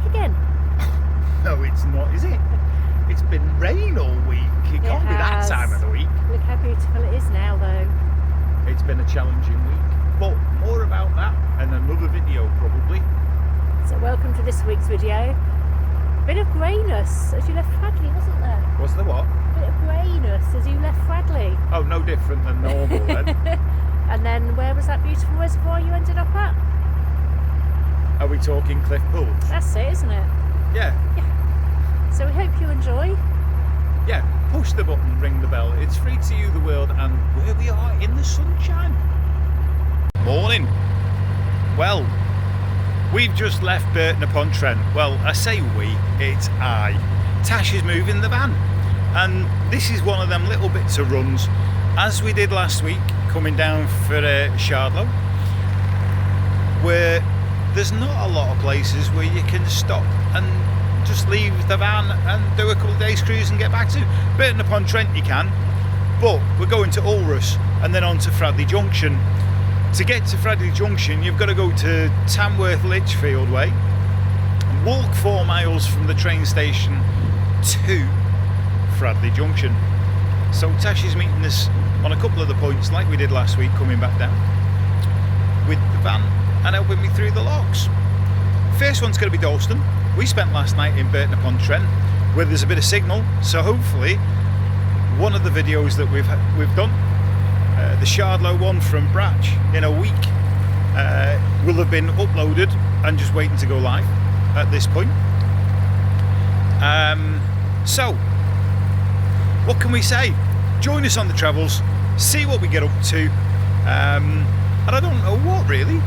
week again. No, it's not, is it? It's been rain all week. It can't be that time of the week. Look how beautiful it is now, though. It's been a challenging week, but more about that and another video probably. So welcome to this week's video. Bit of greyness as you left Fradley, wasn't there? Was there what? Bit of greyness as you left Fradley. Oh, no different than normal then. And then where was that beautiful reservoir you ended up at? Are we talking Cliff Pools? That's it, isn't it? Yeah. So we hope you enjoy. Yeah, push the button, ring the bell. It's free to you, the world, and where we are in the sunshine. Morning. Well, we've just left Burton-upon-Trent. Well, I say we, it's I. Tash is moving the van, and this is one of them little bits of runs, as we did last week, coming down for Shardlow, where there's not a lot of places where you can stop and just leave the van and do a couple of days cruise and get back to. Burton-upon-Trent you can, but we're going to Ulrus and then on to Fradley Junction. To get to Fradley Junction you've got to go to Tamworth Lichfield Way and walk 4 miles from the train station to Fradley Junction. So Tash is meeting us on a couple of the points like we did last week, coming back down with the van and helping me through the locks. First one's going to be Dalston. We spent last night in Burton-upon-Trent where there's a bit of signal, so hopefully one of the videos that we've done, the Shardlow one from Bratch in a week, will have been uploaded and just waiting to go live at this point. So what can we say? Join us on the travels, see what we get up to, and I don't know what really,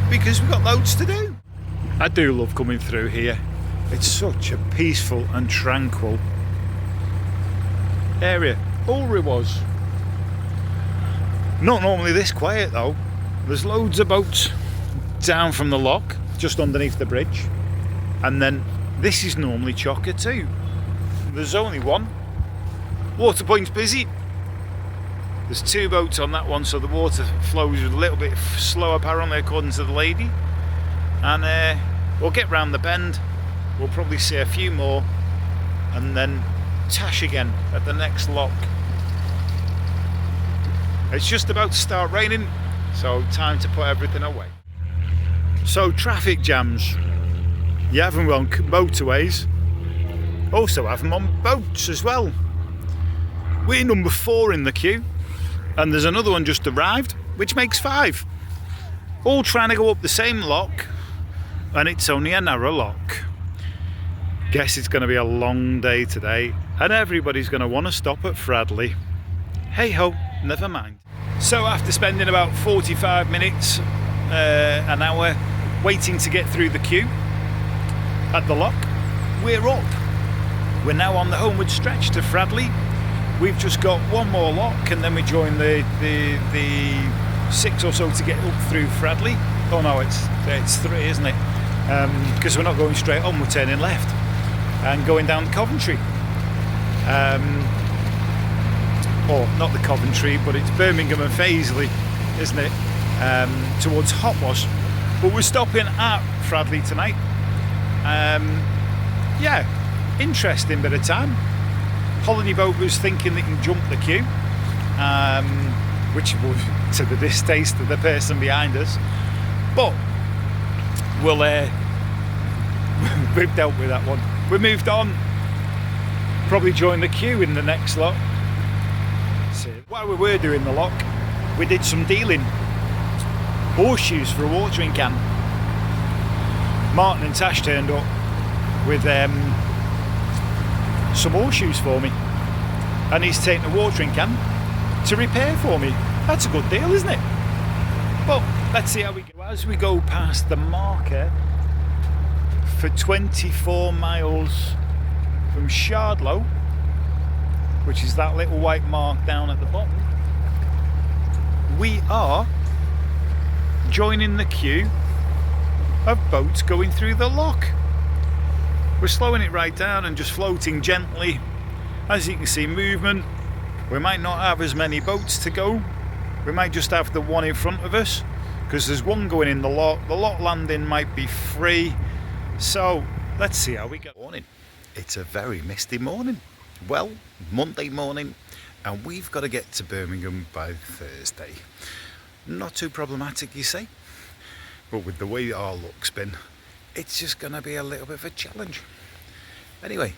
because we've got loads to do. I do love coming through here. It's such a peaceful and tranquil area. Ulrich was. Not normally this quiet though. There's loads of boats down from the lock, just underneath the bridge. And then this is normally chocker too. There's only one. Water point's busy. There's 2 boats on that one, so the water flows a little bit slower apparently according to the lady. And we'll get round the bend. We'll probably see a few more and then Tash again at the next lock. It's just about to start raining, so time to put everything away. So traffic jams, you have them on motorways, also have them on boats as well. We're number 4 in the queue and there's another one just arrived, which makes 5. All trying to go up the same lock, and it's only a narrow lock. Guess it's going to be a long day today and everybody's going to want to stop at Fradley. Hey ho, never mind. So after spending about 45 minutes, an hour waiting to get through the queue at the lock, we're up. We're now on the homeward stretch to Fradley. We've just got one more lock and then we join the 6 or so to get up through Fradley. Oh no, it's 3, isn't it? Because we're not going straight on, we're turning left and going down Coventry. Or not the Coventry, but it's Birmingham and Paisley, isn't it? Towards Hotwas. But we're stopping at Fradley tonight. Yeah, interesting bit of time. Holiday boat was thinking they can jump the queue, which was to the distaste of the person behind us. But we'll we've dealt with that one. We moved on. Probably join the queue in the next lot. So while we were doing the lock, we did some dealing. Horseshoes for a watering can. Martin and Tash turned up with some horseshoes for me, and he's taken a watering can to repair for me. That's a good deal, isn't it? But let's see how we go. As we go past the marker for 24 miles from Shardlow, which is that little white mark down at the bottom, we are joining the queue of boats going through the lock. We're slowing it right down and just floating gently. As you can see, movement. We might not have as many boats to go. We might just have the one in front of us because there's one going in the lock. The lock landing might be free. So Let's see how we get on. It's a very misty morning. Well, Monday morning, and we've got to get to Birmingham by Thursday. Not too problematic, you see, but with the way our luck's been, it's just going to be a little bit of a challenge. Anyway,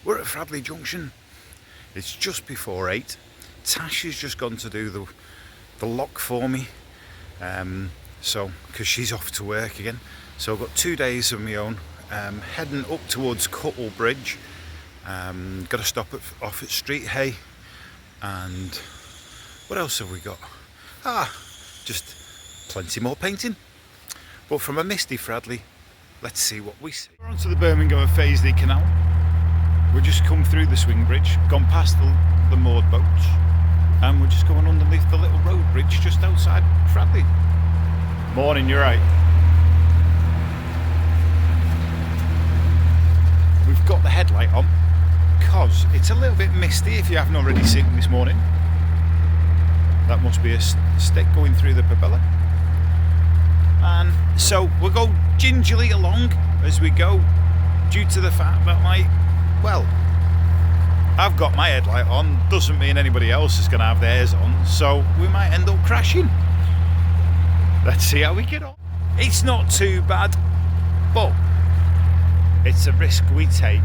we're at Fradley Junction. It's just before 8. Tash has just gone to do the lock for me, so because she's off to work again. So I've got 2 days of my own. Heading up towards Cuttle Bridge. Got to stop off at Street Hay. And what else have we got? Just plenty more painting. But from a misty Fradley, let's see what we see. We're onto the Birmingham and Fazeley Canal. We've just come through the swing bridge, gone past the moored boats, and we're just going underneath the little road bridge just outside Fradley. Morning, you're right. We've got the headlight on because it's a little bit misty if you haven't already seen this morning. That must be a stick going through the propeller. And so we'll go gingerly along as we go, due to the fact that, like, well, I've got my headlight on, doesn't mean anybody else is going to have theirs on, so we might end up crashing. Let's see how we get on. It's not too bad, but it's a risk we take.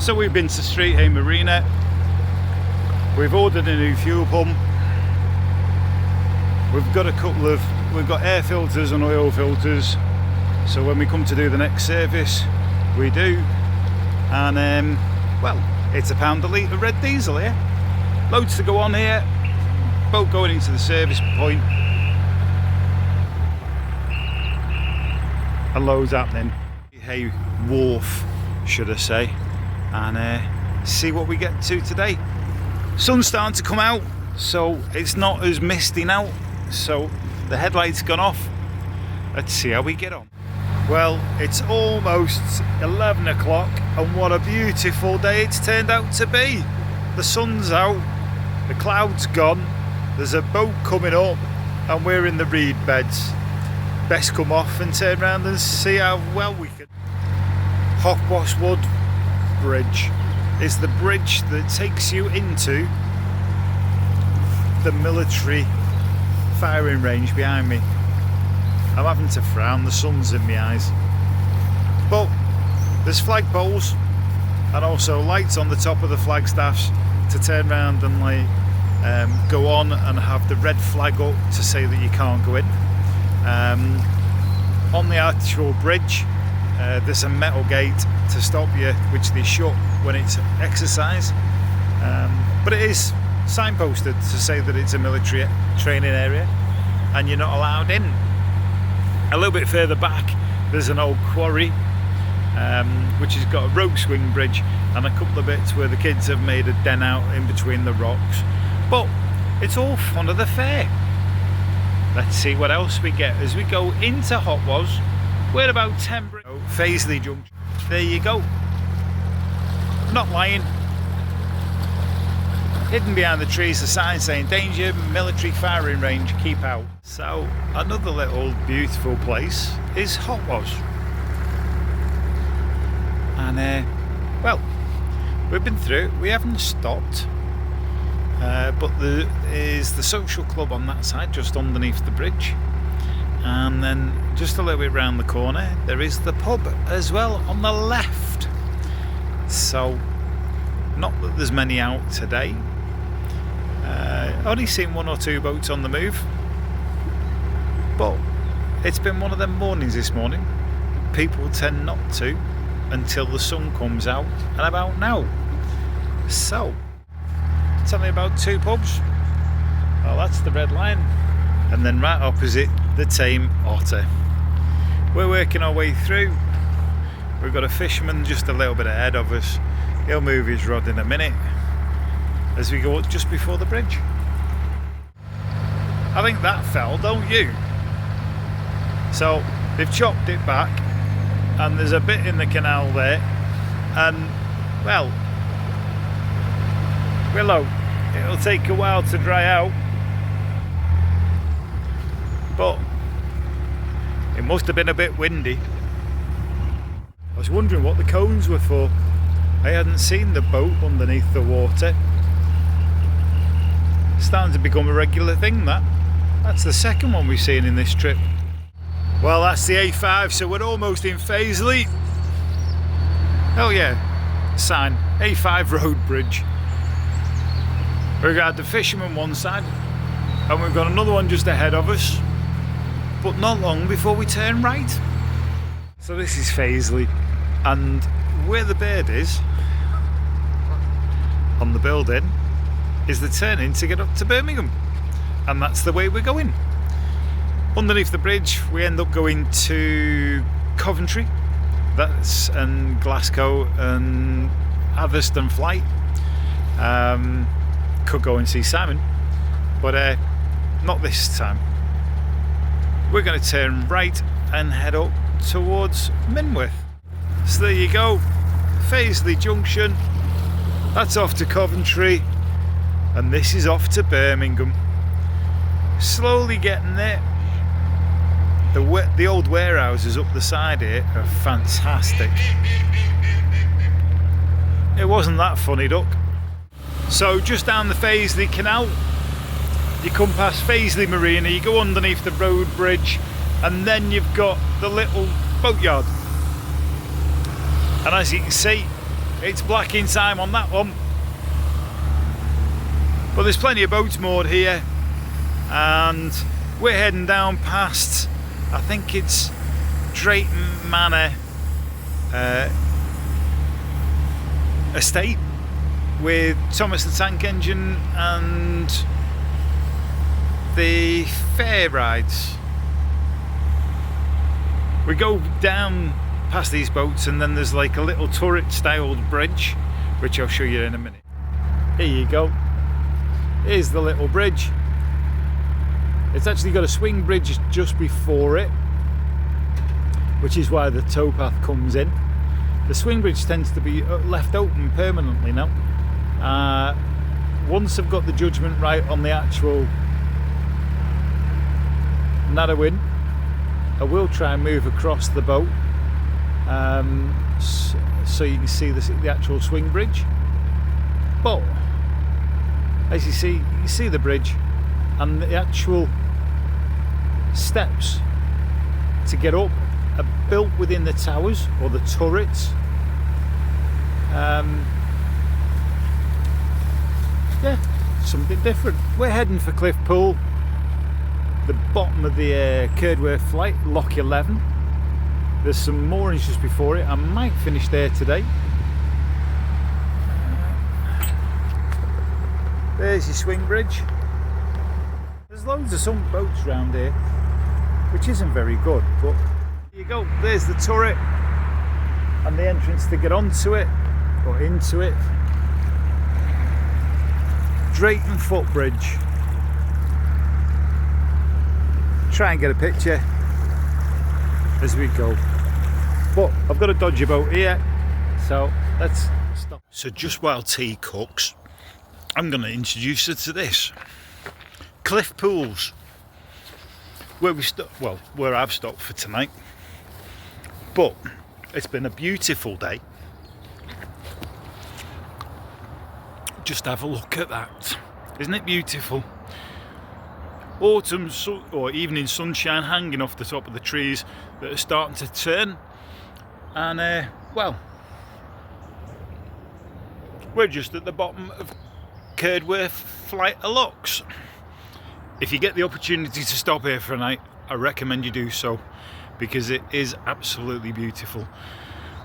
So we've been to Street Hay Marina. We've ordered a new fuel pump. We've got we've got air filters and oil filters. So when we come to do the next service, we do. And well, it's £1 a litre red diesel here. Loads to go on here. Boat going into the service point. And loads happening. Hay Wharf, should I say, and see what we get to today. Sun's starting to come out, so it's not as misty now, so the headlight's gone off. Let's see how we get on. Well, it's almost 11 o'clock, and what a beautiful day it's turned out to be. The sun's out, the cloud's gone, there's a boat coming up, and we're in the reed beds. Best come off and turn around and see how well we can. Hockbosswood Bridge is the bridge that takes you into the military firing range behind me. I'm having to frown, the sun's in my eyes. But there's flagpoles and also lights on the top of the flagstaffs to turn around and go on and have the red flag up to say that you can't go in. On the actual bridge, there's a metal gate to stop you, which they shut when it's exercise. But it is signposted to say that it's a military training area and you're not allowed in. A little bit further back, there's an old quarry, which has got a rope swing bridge and a couple of bits where the kids have made a den out in between the rocks. But it's all fun of the fair. Let's see what else we get as we go into Hotwas. We're about 10 Fazeley Junction. There you go. Not lying. Hidden behind the trees, a sign saying danger, military firing range, keep out. So another little beautiful place is Hotwas. And well, we've been through, we haven't stopped. But there is the social club on that side, just underneath the bridge. And then just a little bit round the corner, there is the pub as well on the left. So, not that there's many out today. Only seen 1 or 2 boats on the move. But it's been one of them mornings this morning. People tend not to until the sun comes out, and about now. So, tell me about 2 pubs. Well, that's the Red Lion, and then right opposite, the Tame Otter. We're working our way through. We've got a fisherman just a little bit ahead of us. He'll move his rod in a minute as we go just before the bridge. I think that fell, don't you? So they've chopped it back and there's a bit in the canal there, and well, willow, it'll take a while to dry out, but it must have been a bit windy. I was wondering what the cones were for. I hadn't seen the boat underneath the water. It's starting to become a regular thing, that. That's the second one we've seen in this trip. Well, that's the A5, so we're almost in Faisley. Oh yeah, sign, A5 road bridge. We've got the fisherman one side, and we've got another one just ahead of us, but not long before we turn right. So this is Faisley, and where the bird is, on the building, is the turning to get up to Birmingham. And that's the way we're going. Underneath the bridge we end up going to Coventry, that's and Glasgow and Atherstone Flight. Could go and see Simon, but not this time. We're going to turn right and head up towards Minworth. So there you go, Faisley Junction, that's off to Coventry, and this is off to Birmingham. Slowly getting there. The old warehouses up the side here are fantastic. It wasn't that funny, Duck. So just down the Faisley Canal, you come past Faisley Marina, you go underneath the road bridge, and then you've got the little boatyard. And as you can see, it's blacking time on that one. But there's plenty of boats moored here, and we're heading down past, I think it's Drayton Manor estate with Thomas the Tank Engine and the fair rides. We go down past these boats, and then there's like a little turret styled bridge, which I'll show you in a minute. Here you go. Here's the little bridge. It's actually got a swing bridge just before it, which is why the towpath comes in. The swing bridge tends to be left open permanently now. Once I've got the judgment right on the actual narrowing, I will try and move across the boat so you can see the actual swing bridge. But as you see the bridge, and the actual steps to get up are built within the towers or the turrets. Yeah, something different. We're heading for Cliff Pool, the bottom of the Cerdworth Flight, Lock 11. There's some moorings just before it. I might finish there today. There's your swing bridge. There's loads of sunk boats around here, which isn't very good, but here you go. There's the turret and the entrance to get onto it or into it. Drayton Footbridge. Try and get a picture as we go. But I've got a dodgy boat here, so let's stop. So just while tea cooks, I'm going to introduce her to this. Cliff Pools, where I've stopped for tonight. But it's been a beautiful day. Just have a look at that. Isn't it beautiful? Autumn or evening sunshine hanging off the top of the trees that are starting to turn. And well, we're just at the bottom of Cerdworth Flight of Locks. If you get the opportunity to stop here for a night, I recommend you do so, because it is absolutely beautiful.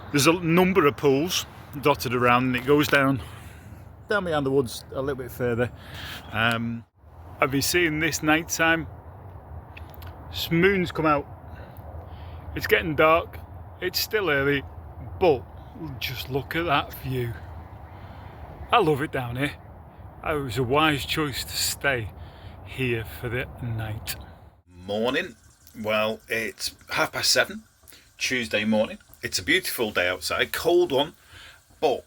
There's a number of pools dotted around, and it goes down behind the woods a little bit further. I've been seeing this night time. Moon's come out. It's getting dark. It's still early, but just look at that view. I love it down here. It was a wise choice to stay here for the night. Morning. Well, it's 7:30, Tuesday morning. It's a beautiful day outside, cold one, but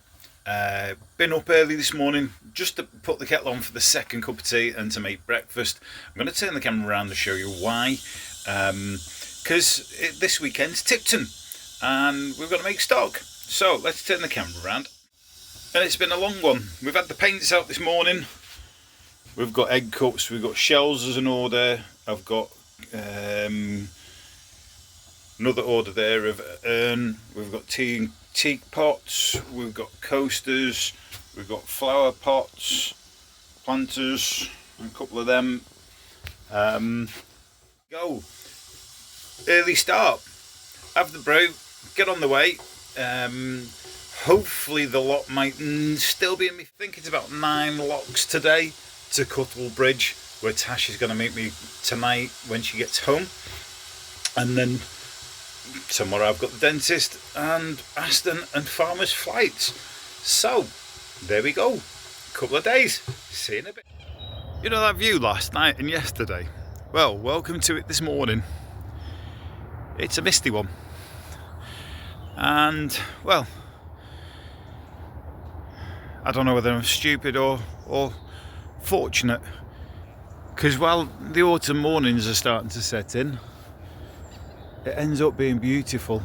been up early this morning just to put the kettle on for the second cup of tea and to make breakfast. I'm going to turn the camera around to show you why, because this weekend's Tipton, and we've got to make stock. So let's turn the camera around. And it's been a long one. We've had the paints out this morning. We've got egg cups, we've got shells as an order. I've got another order there of urn. We've got teak pots, we've got coasters, we've got flower pots, planters, and a couple of them. Go. Early start. Have the brew, get on the way. Hopefully the lot might still be in me. I think it's about 9 locks today to Cuttle Bridge, where Tash is going to meet me tonight when she gets home. And then tomorrow I've got the dentist and Aston and Farmer's flights. So there we go. Couple of days. See you in a bit. You know that view last night and yesterday? Well, welcome to it this morning. It's a misty one. And, well, I don't know whether I'm stupid or fortunate, because while the autumn mornings are starting to set in, it ends up being beautiful,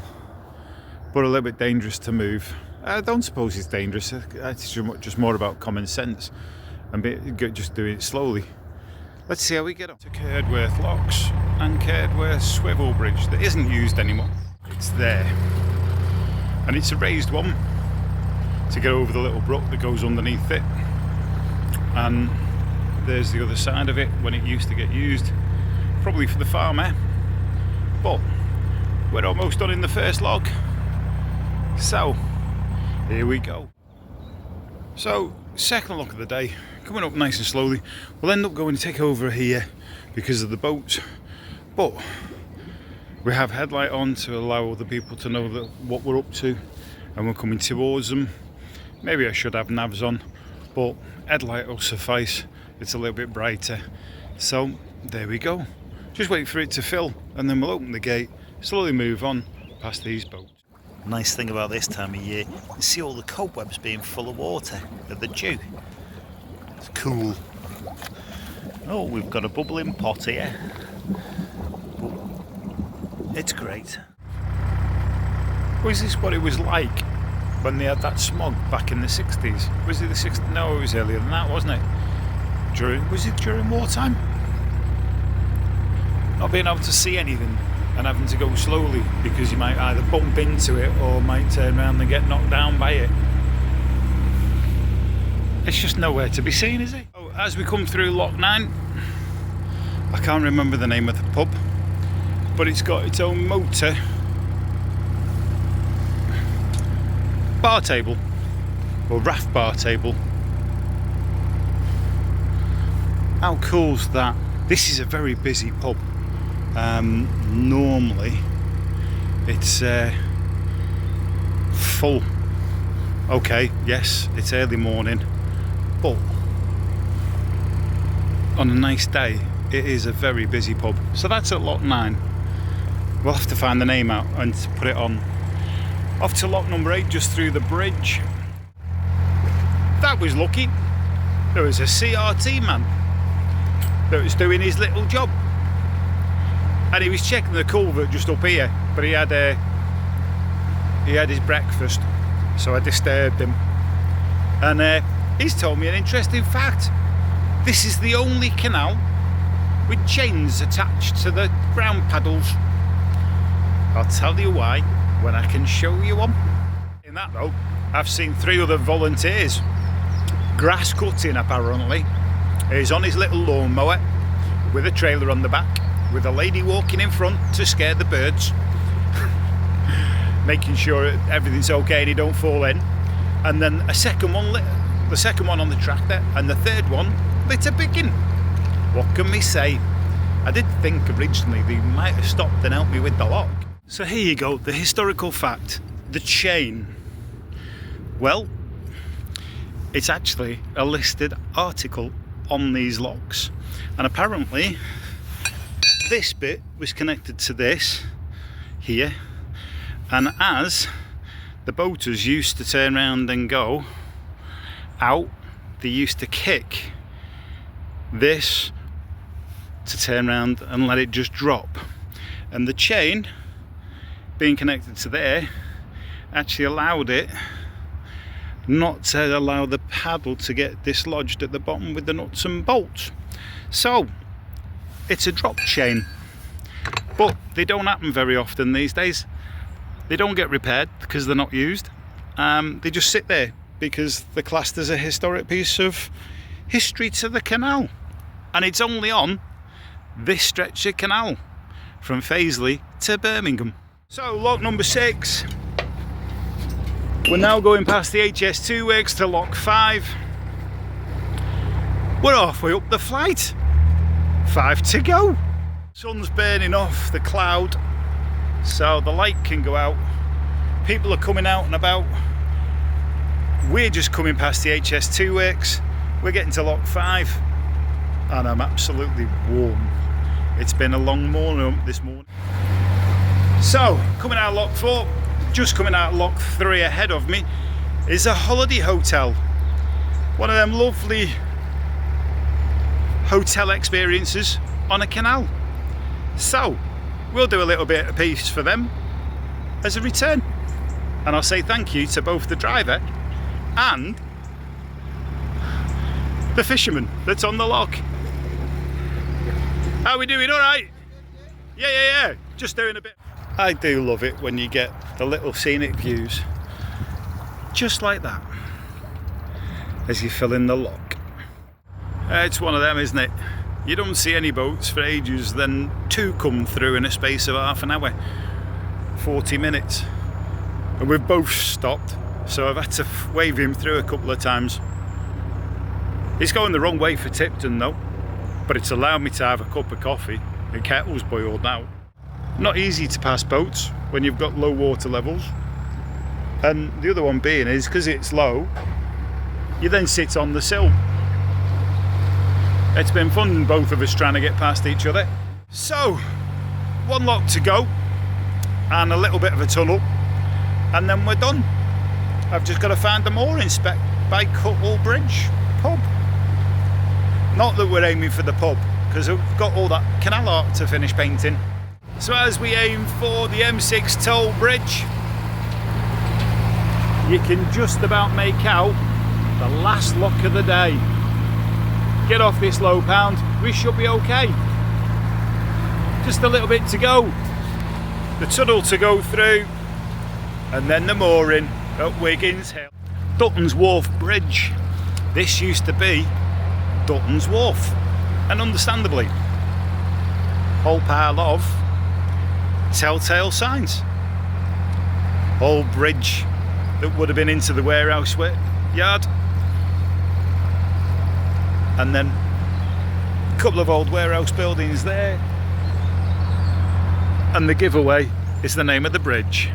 but a little bit dangerous to move. I don't suppose it's dangerous, it's just more about common sense and just doing it slowly. Let's see how we get on. To Cerdworth Locks and Cerdworth Swivel Bridge that isn't used anymore. It's there, and it's a raised one to get over the little brook that goes underneath it, and there's the other side of it when it used to get used, probably for the farmer. But we're almost done in the first log, so here we go. So second log of the day, coming up nice and slowly. We'll end up going to take over here because of the boats, but we have headlight on to allow other people to know that what we're up to, and we're coming towards them. Maybe I should have navs on, but headlight will suffice. It's a little bit brighter. So there we go. Just wait for it to fill, and then we'll open the gate, slowly move on past these boats. Nice thing about this time of year, you see all the cobwebs being full of water at the dew. It's cool. Oh, we've got a bubbling pot here. It's great. Was this what it was like when they had that smog back in the 60s? Was it the 60s? No, it was earlier than that, wasn't it? Was it during wartime? Not being able to see anything and having to go slowly because you might either bump into it or might turn around and get knocked down by it. It's just nowhere to be seen, is it? Oh, as we come through Lock 9, I can't remember the name of the pub, but it's got its own motor bar table, or raft bar table. How cool's that? This is a very busy pub. Normally it's full. Okay, yes, it's early morning, but on a nice day it is a very busy pub. So that's at Lock 9. We'll have to find the name out and put it on. Off to lock number 8, just through the bridge. That was lucky. There was a CRT man that was doing his little job, and he was checking the culvert just up here, but he had his breakfast, so I disturbed him, and he's told me an interesting fact. This is the only canal with chains attached to the ground paddles. I'll tell you why when I can show you one. In that though, I've seen 3 other volunteers. Grass cutting apparently. He's on his little lawnmower with a trailer on the back, with a lady walking in front to scare the birds, making sure everything's okay and he don't fall in. And then the second one on the tractor, and the third one lit a biggin. What can we say? I did think originally they might have stopped and helped me with the lock. So here you go, the historical fact, the chain. Well, it's actually a listed article on these locks, and apparently this bit was connected to this here, and as the boaters used to turn around and go out, they used to kick this to turn around and let it just drop, and the chain being connected to there actually allowed it not to allow the paddle to get dislodged at the bottom with the nuts and bolts. So it's a drop chain, but they don't happen very often these days. They don't get repaired because they're not used. They just sit there because they're classed as a historic piece of history to the canal, and it's only on this stretch of canal from Paisley to Birmingham. So lock number 6. We're now going past the HS2 works to lock 5. We're halfway up the flight. 5 to go. Sun's burning off the cloud, so the light can go out. People are coming out and about. We're just coming past the HS2 works. We're getting to lock 5, and I'm absolutely warm. It's been a long morning this morning. So, coming out of lock 4, just coming out of lock 3 ahead of me is a holiday hotel. One of them lovely hotel experiences on a canal. So, we'll do a little bit of piece for them as a return. And I'll say thank you to both the driver and the fisherman that's on the lock. How are we doing? All right? Yeah. Just doing a bit. I do love it when you get the little scenic views just like that as you fill in the lock. It's one of them, isn't it? You don't see any boats for ages, then 2 come through in a space of half an hour, 40 minutes. And we've both stopped, so I've had to wave him through a couple of times. He's going the wrong way for Tipton though, but it's allowed me to have a cup of coffee. The kettle's boiled now. Not easy to pass boats when you've got low water levels. And the other one being is, because it's low, you then sit on the sill. It's been fun, both of us trying to get past each other. So, 1 lock to go, and a little bit of a tunnel, and then we're done. I've just got to find the mooring spec by Cuttle Bridge pub. Not that we're aiming for the pub, because we've got all that canal art to finish painting. So as we aim for the M6 toll bridge, you can just about make out the last lock of the day. Get off this low pound, we should be okay. Just a little bit to go. The tunnel to go through, and then the mooring at Wiggins Hill. Dutton's Wharf Bridge. This used to be Dutton's Wharf, and understandably, whole pile of telltale signs. Old bridge that would have been into the warehouse yard, and then a couple of old warehouse buildings there, and the giveaway is the name of the bridge.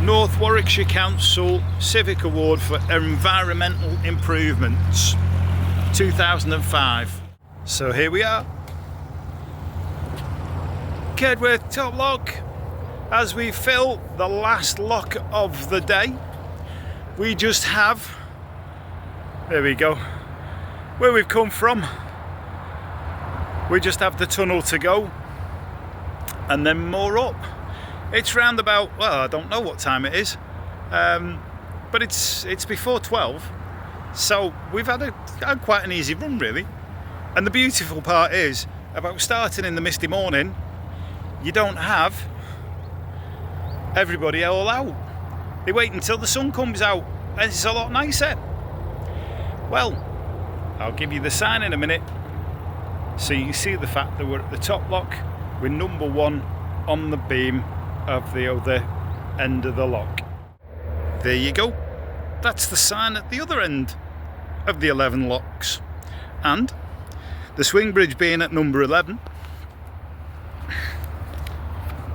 North Warwickshire Council Civic Award for Environmental Improvements 2005. So here we are, Kedworth top lock. As we fill the last lock of the day, we just have, there we go, where we've come from. We just have the tunnel to go, and then more up. It's round about, well, I don't know what time it is, but it's before 12, so we've had quite an easy run really. And the beautiful part is about starting in the misty morning, you don't have everybody all out. They wait until the sun comes out, and it's a lot nicer. Well, I'll give you the sign in a minute, so you can see the fact that we're at the top lock. We're number 1 on the beam of the other end of the lock. There you go. That's the sign at the other end of the 11 locks. And the swing bridge being at number 11,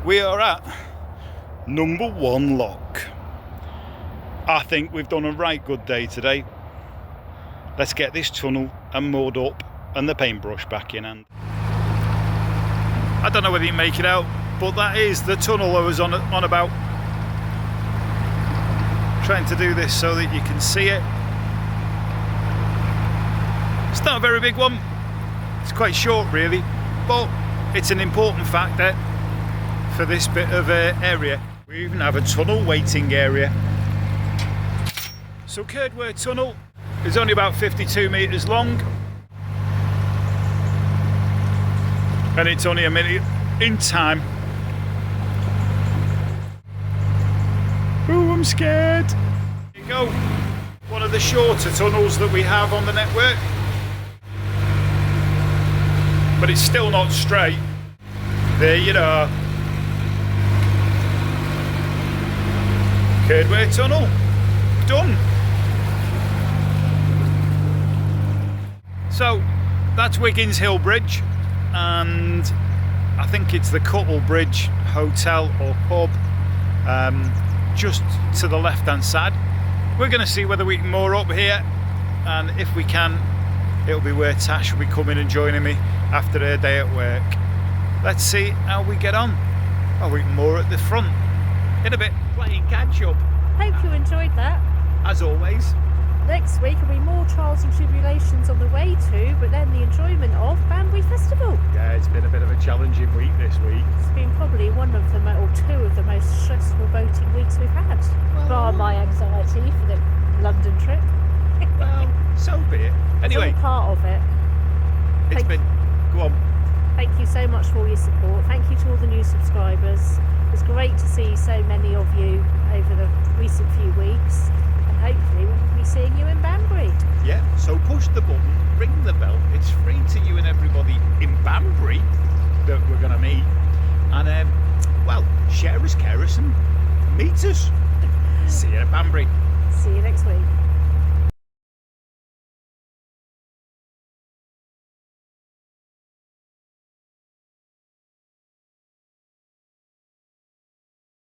we are at number 1 lock. I think we've done a right good day today. Let's get this tunnel and moored up and the paintbrush back in hand. I don't know whether you make it out, but that is the tunnel I was on about. Trying to do this so that you can see it. It's not a very big one. It's quite short really, but it's an important factor for this bit of area. We even have a tunnel waiting area. So Cerdware Tunnel is only about 52 metres long, and it's only a minute in time. Ooh, I'm scared. There you go. One of the shorter tunnels that we have on the network. But it's still not straight. There you are. Cerdware Tunnel. Done. So that's Wiggins Hill Bridge, and I think it's the Cuttle Bridge Hotel or pub just to the left hand side. We're going to see whether we can moor up here, and if we can, it'll be where Tash will be coming and joining me after her day at work. Let's see how we get on. Oh, we can moor at the front in a bit, playing catch up. Hope you enjoyed that. As always. Next week will be more trials and tribulations on the way to, but then the enjoyment of Banbury Festival. Yeah, it's been a bit of a challenging week this week. It's been probably one of the, or two of the most stressful boating weeks we've had. Bar my anxiety for the London trip. Well, so be it. Anyway, it's all part of it. it's been... Go on. Thank you so much for all your support. Thank you to all the new subscribers. It's great to see so many of you over the recent few weeks. Hopefully we'll be seeing you in Banbury. Yeah, so push the button, ring the bell. It's free to you and everybody in Banbury that we're going to meet. And, well, share us, care us and meet us. See you at Banbury. See you next week.